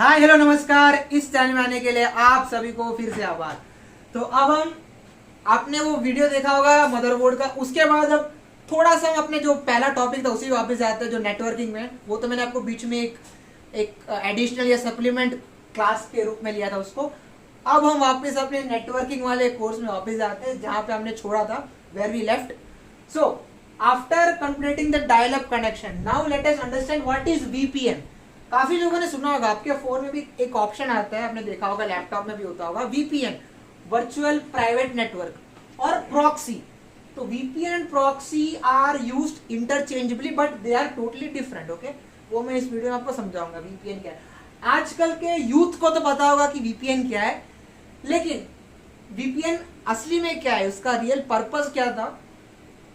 Hi hello नमस्कार। इस channel में आने के लिए आप सभी को फिर से आभार। तो अब हम आपने वो वीडियो देखा होगा मदरबोर्ड का, उसके बाद अब थोड़ा सा हम अपने जो पहला टॉपिक था उसी वापस जाते हैं जो नेटवर्किंग में। वो तो मैंने आपको बीच में एक एडिशनल या सप्लीमेंट क्लास के रूप में लिया था उसको। अब हम वापस अपने नेटवर्किंग वाले कोर्स में वापस जाते हैं जहां पे हमने छोड़ा था, where we left. So after completing the dial up connection, now let us understand what is VPN. काफी लोगों ने सुना होगा, आपके फोन में भी एक ऑप्शन आता है, आपने देखा होगा, लैपटॉप में भी होता होगा, वीपीएन, वर्चुअल प्राइवेट नेटवर्क और प्रॉक्सी। तो VPN and proxy are used interchangeably but they are totally different. Okay, वो मैं इस वीडियो में आपको समझाऊंगा वीपीएन क्या है। आजकल के यूथ को तो पता होगा कि वीपीएन क्या है, लेकिन वीपीएन असली में क्या है, उसका रियल पर्पस क्या था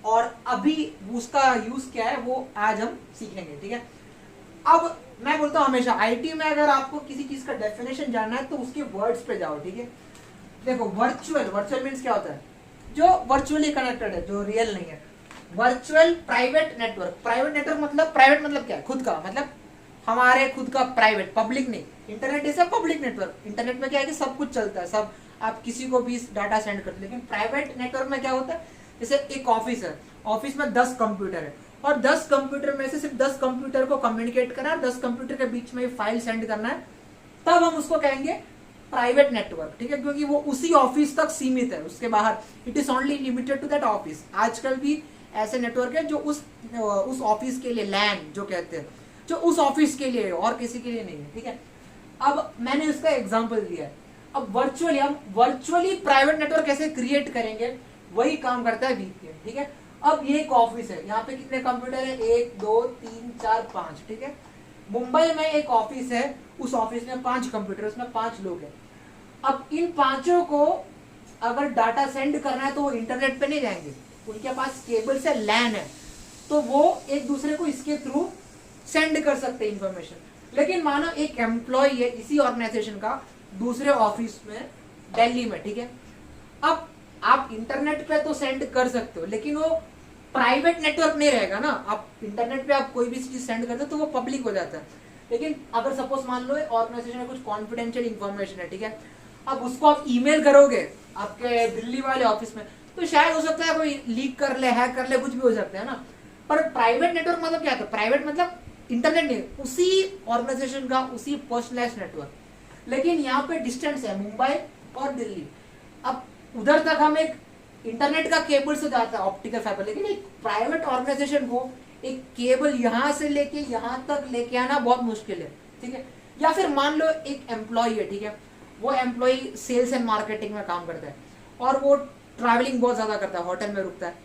और अभी उसका यूज क्या है, वो आज हम सीखेंगे। ठीक है, अब मैं बोलता हूं हमेशा आईटी में अगर आपको किसी चीज का डेफिनेशन जानना है तो उसके वर्ड्स पे जाओ। ठीक है, देखो वर्चुअल मींस क्या होता है, जो वर्चुअली कनेक्टेड है, जो रियल नहीं है। Virtual private network, private network मतलब प्राइवेट मतलब क्या है, खुद का, मतलब हमारे खुद का, प्राइवेट, पब्लिक नहीं। Internet is a public network. Internet में क्या है कि सब कुछ चलता है, सब आप किसी को भी डाटा सेंड करते, लेकिन प्राइवेट नेटवर्क में क्या होता है, जैसे एक ऑफिस है, ऑफिस में 10 कंप्यूटर है और 10 कंप्यूटर में से सिर्फ 10 कंप्यूटर को कम्युनिकेट करना है, 10 कंप्यूटर के बीच में फाइल सेंड करना है, तब हम उसको कहेंगे प्राइवेट नेटवर्क। ठीक है, क्योंकि वो उसी ऑफिस तक सीमित है, उसके बाहर it is only limited to that office. आजकल भी ऐसे नेटवर्क है जो उस ऑफिस के लिए, लैन जो कहते हैं, जो उस ऑफिस के लिए और किसी के लिए नहीं है। ठीक है, अब मैंने उसका एग्जाम्पल दिया है। अब वर्चुअली प्राइवेट नेटवर्क कैसे क्रिएट करेंगे, वही काम करता है वीपीएन। ठीक है, अब ये एक ऑफिस है, यहाँ पे कितने कंप्यूटर है, 1 2 3 4 5। ठीक है, मुंबई में एक ऑफिस है, उस ऑफिस में 5 कंप्यूटर, उसमें 5 लोग हैं। अब इन पांचों को अगर डाटा सेंड करना है तो वो इंटरनेट पे नहीं जाएंगे, उनके पास केबल से लैन है, तो वो एक दूसरे को इसके थ्रू सेंड कर सकते हैं इंफॉर्मेशन। लेकिन मानो एक एम्प्लॉय है इसी ऑर्गेनाइजेशन का दूसरे ऑफिस में दिल्ली में। ठीक है, अब आप इंटरनेट पे तो सेंड कर सकते हो, लेकिन वो प्राइवेट नेटवर्क नहीं रहेगा ना। आप इंटरनेट पे आप कोई भी चीज सेंड करते हो तो वो पब्लिक हो जाता है। लेकिन अगर सपोज मान लो ऑर्गेनाइजेशन में कुछ कॉन्फिडेंशियल इंफॉर्मेशन है, ठीक है, अब उसको आप ईमेल करोगे आपके दिल्ली वाले ऑफिस में, तो शायद हो सकता है कोई लीक कर ले, हैक कर ले, कुछ भी हो सकता है ना। पर प्राइवेट नेटवर्क मतलब क्या था, प्राइवेट मतलब इंटरनेट नहीं, उसी ऑर्गेनाइजेशन का, उसी पर्सनलाइज्ड नेटवर्क। लेकिन यहाँ पे डिस्टेंस है मुंबई और दिल्ली। अब उधर तक हम एक इंटरनेट का केबल से जाता है, ऑप्टिकल फाइबर, लेकिन एक प्राइवेट ऑर्गेनाइजेशन को एक केबल यहां से लेके यहां तक लेके आना बहुत मुश्किल है। ठीक है, या फिर मान लो एक एम्प्लॉय है, ठीक है, वो एम्प्लॉय सेल्स एंड मार्केटिंग में काम करता है और वो ट्रैवलिंग बहुत ज्यादा करता है, होटल में रुकता है,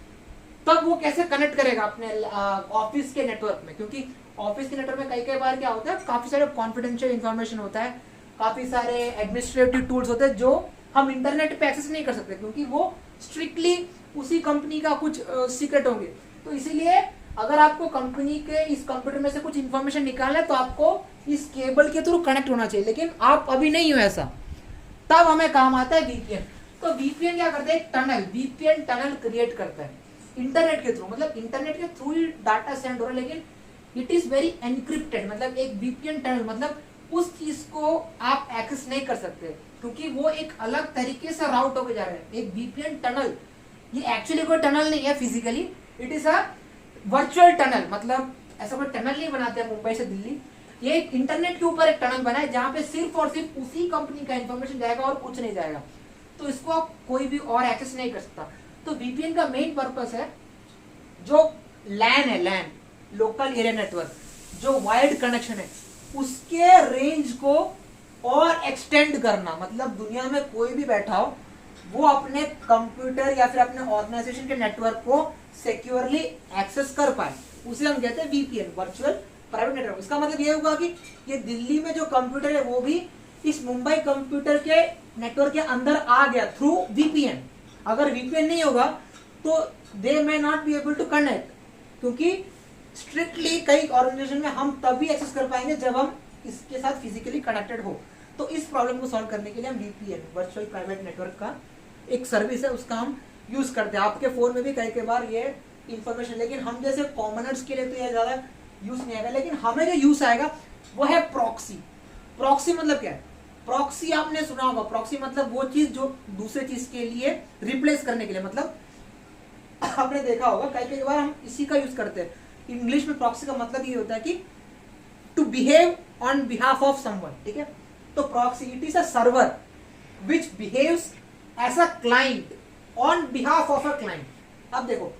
तब वो कैसे कनेक्ट करेगा अपने ऑफिस के नेटवर्क में, क्योंकि ऑफिस के नेटवर्क में कई बार क्या होता है, काफी सारे कॉन्फिडेंशियल इंफॉर्मेशन होता है, काफी सारे एडमिनिस्ट्रेटिव टूल्स होते हैं जो हम इंटरनेट पे एक्सेस नहीं कर सकते, क्योंकि वो स्ट्रिक्टली उसी कंपनी का कुछ सीक्रेट होंगे। तो इसीलिए अगर आपको कंपनी के इस कंप्यूटर में से कुछ इंफॉर्मेशन निकालना है तो आपको इस केबल के थ्रू कनेक्ट होना चाहिए, लेकिन आप अभी नहीं हो ऐसा, तब हमें काम आता है वीपीएन। तो वीपीएन क्या करता है, एक टनल, वीपीएन टनल क्रिएट करता है इंटरनेट के थ्रू, मतलब इंटरनेट के थ्रू ही डाटा सेंड हो रहा है, लेकिन इट इज वेरी एनक्रिप्टेड। मतलब एक वीपीएन टनल मतलब उस चीज को आप एक्सेस नहीं कर सकते, क्योंकि वो एक अलग तरीके से राउट होकर जा रहा है। एक वीपीएन टनल, ये एक्चुअली कोई टनल नहीं है physically, it is a virtual tunnel. मतलब ऐसा कोई टनल नहीं बनाते हैं मुंबई से दिल्ली, ये एक इंटरनेट के ऊपर एक टनल बना है जहां पे सिर्फ और सिर्फ उसी कंपनी का इंफॉर्मेशन जाएगा और कुछ नहीं जाएगा, तो इसको कोई भी और एक्सेस नहीं कर सकता। तो वीपीएन का मेन पर्पस है, जो लैन है, लैन, लोकल एरिया नेटवर्क, जो वाइड कनेक्शन है, उसके रेंज को और एक्सटेंड करना। मतलब दुनिया में कोई भी बैठा हो वो अपने कंप्यूटर या फिर अपने ऑर्गेनाइजेशन के नेटवर्क को सिक्योरली एक्सेस कर पाए, उसे हम कहते हैं वीपीएन, वर्चुअल प्राइवेट नेटवर्क। इसका मतलब ये होगा कि ये दिल्ली में जो कंप्यूटर है वो भी इस मुंबई कंप्यूटर के नेटवर्क के अंदर आ गया थ्रू वीपीएन। अगर वीपीएन नहीं होगा तो they may not be able to connect, क्योंकि स्ट्रिक्टली कई ऑर्गेनाइजेशन में हम तभी एक्सेस कर पाएंगे जब हम इसके साथ फिजिकली कनेक्टेड हो। तो इस प्रॉब्लम को सॉल्व करने के लिए हम वीपीएन, वर्चुअल प्राइवेट नेटवर्क का एक सर्विस है, उसका हम यूज करते हैं। आपके फोन में भी कई बार ये इंफॉर्मेशन, लेकिन हम जैसे कॉमनर्स के लिए तो ये ज्यादा यूज नहीं आएगा, लेकिन हमें जो यूज आएगा वो है प्रॉक्सी। प्रॉक्सी मतलब क्या है? प्रॉक्सी आपने सुना होगा, प्रॉक्सी मतलब वो चीज जो दूसरे चीज के लिए रिप्लेस करने के लिए, मतलब आपने देखा होगा कई बार हम इसी का यूज करते हैं। इंग्लिश में प्रॉक्सी का मतलब ये होता है कि to behave on behalf of someone, ठीक है। तो proxy it is a server which behaves as a client on behalf of a client. अब देखो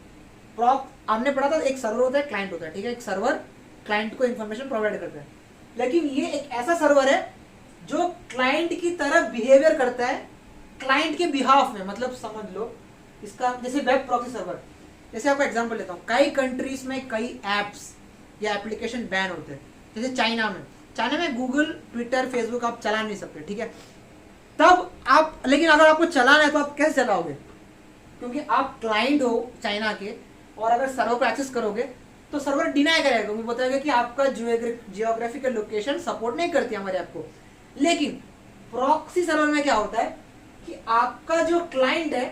हमने पढ़ा था एक सर्वर होता है, क्लाइंट होता है, ठीक है। एक सर्वर क्लाइंट को इंफॉर्मेशन प्रोवाइड करता है, लेकिन ये एक ऐसा सर्वर है जो क्लाइंट की तरह बिहेवियर करता है क्लाइंट के बिहाफ में। मतलब समझ लो इसका जैसे वेब प्रॉक्सी सर्वर, जैसे आपको एग्जांपल लेता हूँ, कई कंट्रीज में कई एप्स या एप्लीकेशन बैन होते हैं। जैसे चाइना में गूगल, ट्विटर, फेसबुक आप चला नहीं सकते, ठीक है। तब आप, लेकिन अगर आपको चलाना है तो आप कैसे चलाओगे? क्योंकि आप क्लाइंट हो चाइना के, और अगर सर्वर को एक्सेस करोगे तो सर्वर डिनाई करेगा, क्योंकि बताएगा कि आपका जियोग्राफिकल लोकेशन सपोर्ट नहीं करती हमारे ऐप को। लेकिन प्रॉक्सी सर्वर में क्या होता है कि आपका जो क्लाइंट है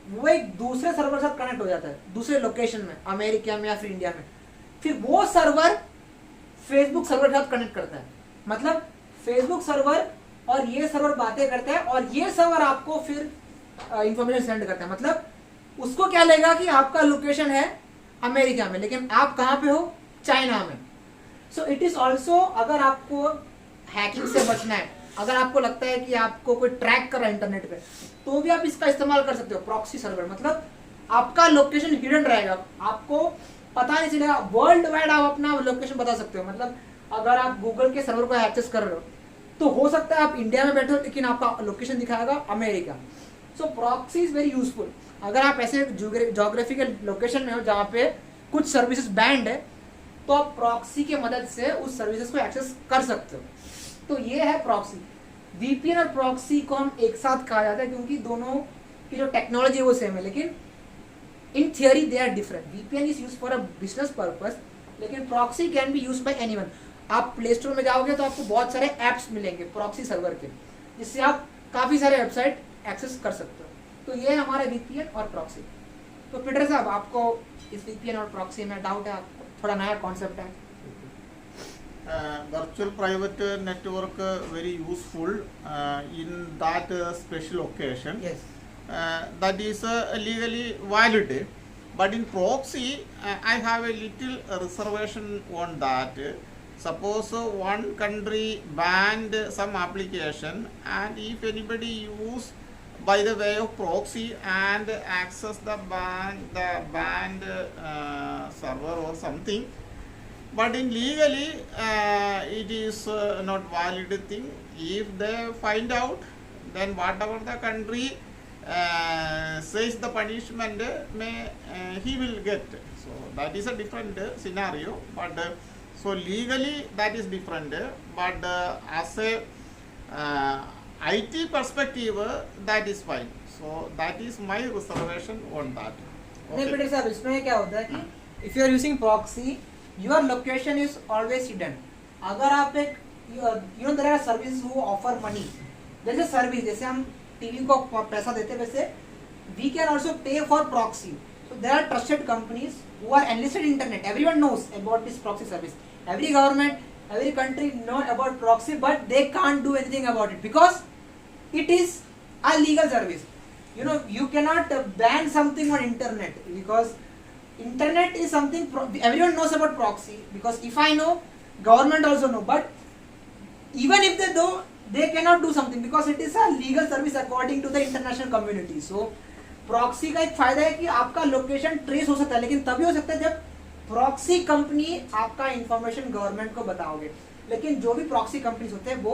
वो एक दूसरे सर्वर के साथ कनेक्ट हो जाता है, दूसरे लोकेशन में, अमेरिका में या फिर इंडिया में। फिर वो सर्वर फेसबुक सर्वर के साथ कनेक्ट करता है। मतलब फेसबुक सर्वर और ये सर्वर बातें करता है, और ये सर्वर आपको फिर इंफॉर्मेशन सेंड करता है। मतलब उसको क्या लेगा कि आपका लोकेशन है अमेरिका में, लेकिन आप कहां पे हो? चाइना में। सो इट इज ऑल्सो, अगर आपको हैकिंग से बचना है, अगर आपको लगता है कि आपको कोई ट्रैक कर रहा है इंटरनेट पे, तो भी आप इसका इस्तेमाल कर सकते हो, प्रॉक्सी सर्वर। मतलब आपका लोकेशन हिडन रहेगा, आपको पता नहीं चलेगा, वर्ल्ड वाइड आप अपना लोकेशन बता सकते हो। मतलब अगर आप गूगल के सर्वर को एक्सेस कर रहे हो तो हो सकता है आप इंडिया में बैठे हो लेकिन आपका लोकेशन दिखाएगा America. So proxy is very useful. अगर आप ऐसे जोग्राफिकल लोकेशन में हो जहाँ पे कुछ सर्विसेज बैंड है, तो आप प्रॉक्सी के मदद से उस सर्विसेज को एक्सेस कर सकते हो। तो ये है प्रॉक्सी। वीपीएन और प्रॉक्सी को हम एक साथ कहा जाता है क्योंकि दोनों की जो टेक्नोलॉजी है वो सेम है, लेकिन in theory they are different. VPN is use for a business purpose, लेकिन proxy can be use by anyone. आप प्ले स्टोर में जाओगे तो आपको बहुत सारे ऐप्स मिलेंगे प्रॉक्सी सर्वर के, जिससे आप काफी सारे वेबसाइट एक्सेस कर सकते हो। तो ये है हमारे वीपीएन और प्रॉक्सी। तो पीटर साहब, आपको इस वीपीएन और प्रॉक्सी में डाउट है? थोड़ा नया कॉन्सेप्ट है। Virtual private network very useful in that special occasion. Yes. That is legally valid. But in proxy, I have a little reservation on that. Suppose one country banned some application, and if anybody use by the way of proxy and access the banned server or something, but in legally it is not valid thing. If they find out, then whatever the country says the punishment he will get. So that is a different scenario, but so legally that is different, but as a IT perspective that is fine. So that is my reservation on that. नहीं Peter sahab, इसमें क्या होता है कि if you are using proxy, your location is always hidden. अगर आप एक you know there are services who offer money, जैसे सर्विस, जैसे हम टीवी को पैसा देते हैं, वैसे we can also pay for proxy. So there are trusted companies who are enlisted internet, everyone knows about this proxy service, every government, every country know about proxy, but they can't do anything about it because it is a legal service. You know, you cannot ban something on internet because internet is something everyone knows about proxy, because if I know, government also know, but even if they do, they cannot do something because it is a legal service according to the international community. So proxy का एक फायदा है कि आपका location trace हो सकता है, लेकिन तभी हो सकता है जब प्रॉक्सी कंपनी आपका इंफॉर्मेशन गवर्नमेंट को बताओगे। लेकिन जो भी प्रॉक्सी कंपनीज होते हैं वो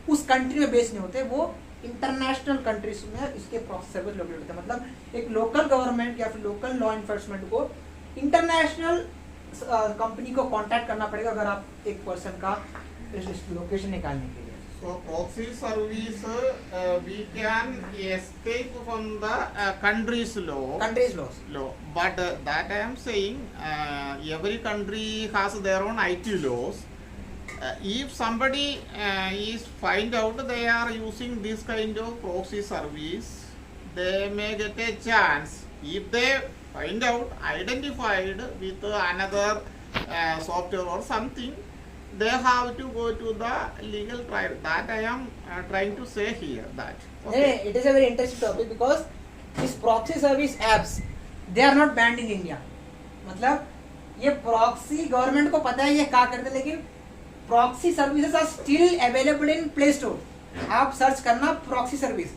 उस कंट्री में बेस्ड नहीं होते, वो इंटरनेशनल कंट्रीज में इसके प्रॉक्सी सर्विस लोकेट होते हैं। मतलब एक लोकल गवर्नमेंट या फिर लोकल लॉ इन्फोर्समेंट को इंटरनेशनल कंपनी को कांटेक्ट करना पड़ेगा अगर आप एक पर्सन का लोकेशन निकालने के लिए। So proxy service we can escape from the country's law. Country's laws. But that I am saying every country has their own IT laws. If somebody is find out they are using this kind of proxy service, they may get a chance. If they find out identified with another software or something, they have to go to the legal trial. That I am trying to say here. That It is a very interesting topic because these proxy service apps they are not banned in India. मतलब ये proxy government को पता है ये क्या करते हैं, लेकिन proxy services are still available in Play Store. आप सर्च करना proxy service.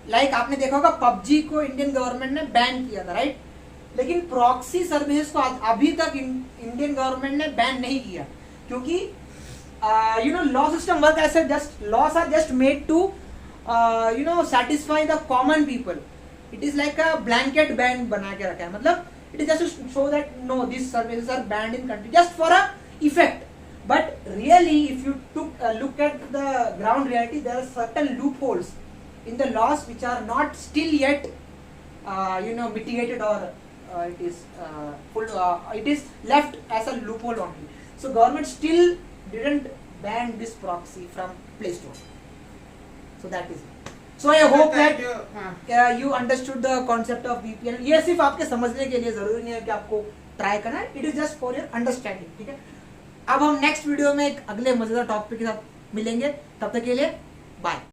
लाइक आपने देखा होगा PUBG को इंडियन गवर्नमेंट ने बैन किया था, राइट? लेकिन प्रॉक्सी सर्विसेज को अभी तक इंडियन गवर्नमेंट ने बैन नहीं किया, क्योंकि लॉ सिस्टम वर्क ऐसे, just laws are just made to satisfy the common people. It is like a blanket ban बना के रखा है. मतलब it is just to show that no this services are banned in country just for a effect. But really if you look at the ground reality, there are certain loopholes in the laws which are not still yet mitigated, or it is left as a loophole only. So government still didn't ban this proxy from Play Store. So that is it. So I hope that you understood the concept of VPN. ये सिर्फ आपके समझने के लिए, जरूरी नहीं है कि आपको ट्राई करना है. It is just for your understanding. ठीक है. अब हम नेक्स्ट वीडियो में एक अगले मजेदार टॉपिक के साथ मिलेंगे. तब तक के लिए बाय.